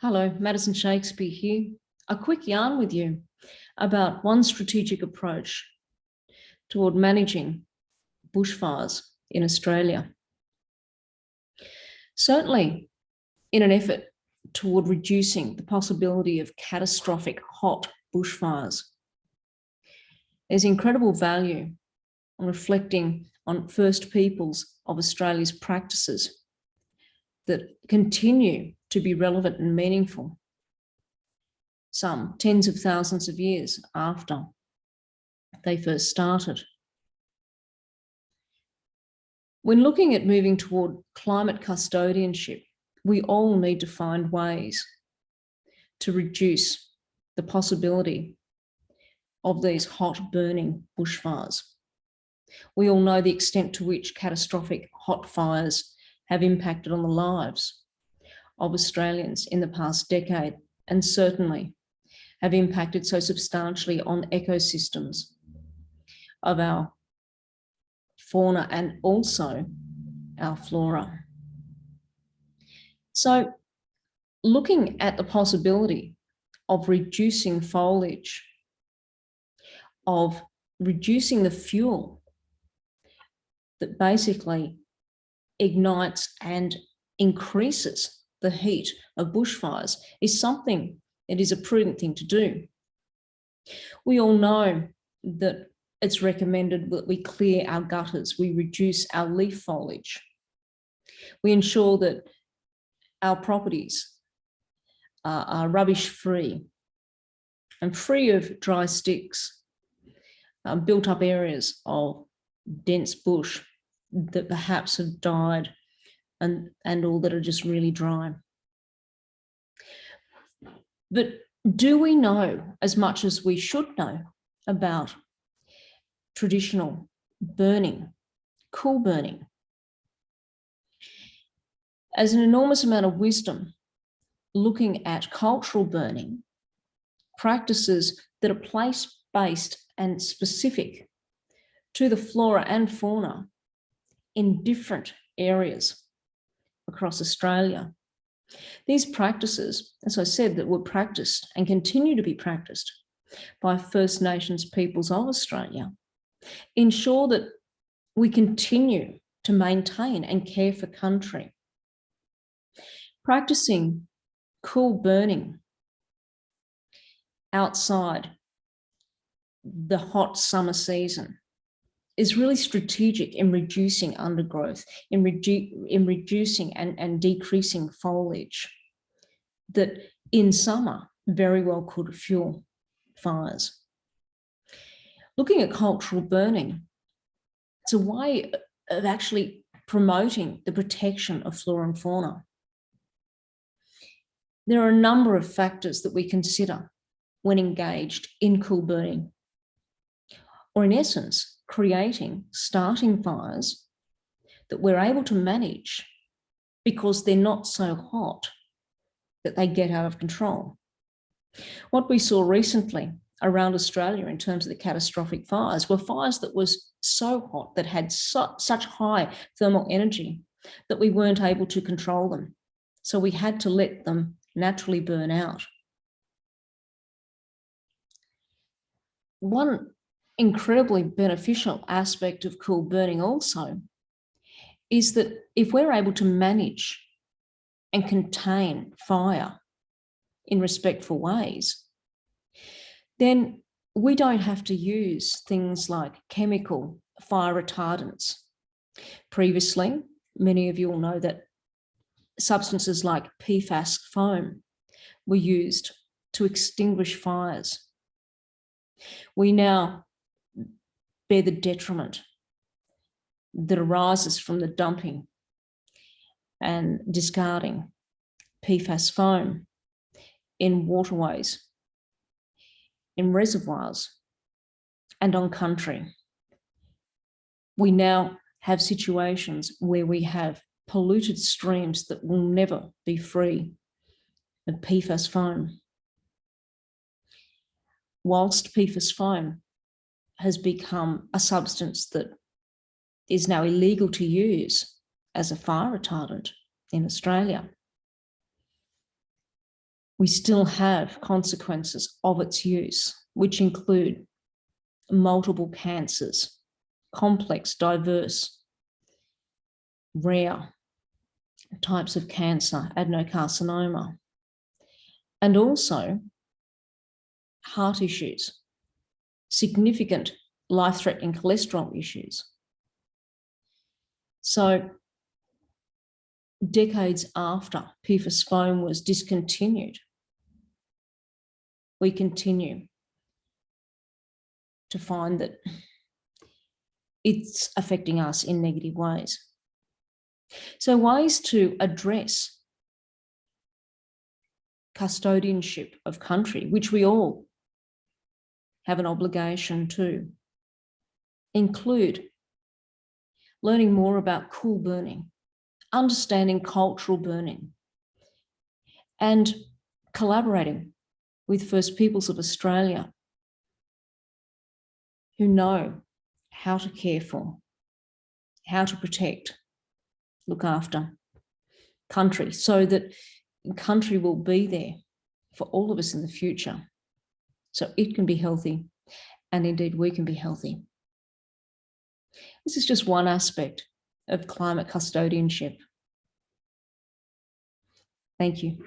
Hello, Madison Shakespeare here. A quick yarn with you about one strategic approach toward managing bushfires in Australia. Certainly, in an effort toward reducing the possibility of catastrophic hot bushfires, there's incredible value on reflecting on First Peoples of Australia's practices that continue to be relevant and meaningful, some tens of thousands of years after they first started. When looking at moving toward climate custodianship, we all need to find ways to reduce the possibility of these hot burning bushfires. We all know the extent to which catastrophic hot fires have impacted on the lives of Australians in the past decade, and certainly have impacted so substantially on ecosystems of our fauna and also our flora. So, looking at the possibility of reducing foliage, of reducing the fuel that basically ignites and increases the heat of bushfires is something that is a prudent thing to do. We all know that it's recommended that we clear our gutters, we reduce our leaf foliage, we ensure that our properties are rubbish-free and free of dry sticks, built up areas of dense bush that perhaps have died and all that are just really dry. But do we know as much as we should know about traditional burning, cool burning? As an enormous amount of wisdom looking at cultural burning, practices that are place-based and specific to the flora and fauna in different areas across Australia. These practices, as I said, that were practiced and continue to be practiced by First Nations peoples of Australia, ensure that we continue to maintain and care for country. Practicing cool burning outside the hot summer season is really strategic in reducing undergrowth, in reducing and decreasing foliage that in summer very well could fuel fires. Looking at cultural burning, it's a way of actually promoting the protection of flora and fauna. There are a number of factors that we consider when engaged in cool burning, or in essence, starting fires that we're able to manage because they're not so hot that they get out of control. What we saw recently around Australia in terms of the catastrophic fires were fires that was so hot, that had such high thermal energy that we weren't able to control them. So we had to let them naturally burn out. One incredibly beneficial aspect of cool burning also is that if we're able to manage and contain fire in respectful ways, then we don't have to use things like chemical fire retardants. Previously, many of you will know that substances like PFAS foam were used to extinguish fires. We now bear the detriment that arises from the dumping and discarding PFAS foam in waterways, in reservoirs, and on country. We now have situations where we have polluted streams that will never be free of PFAS foam. Whilst PFAS foam has become a substance that is now illegal to use as a fire retardant in Australia, we still have consequences of its use, which include multiple cancers, complex, diverse, rare types of cancer, adenocarcinoma, and also heart issues, significant life-threatening cholesterol issues. So decades after PFAS foam was discontinued, we continue to find that it's affecting us in negative ways. So ways to address custodianship of country, which we all have an obligation to, include learning more about cool burning, understanding cultural burning, and collaborating with First Peoples of Australia who know how to care for, how to protect, look after country, so that country will be there for all of us in the future, so it can be healthy, and indeed we can be healthy. This is just one aspect of climate custodianship. Thank you.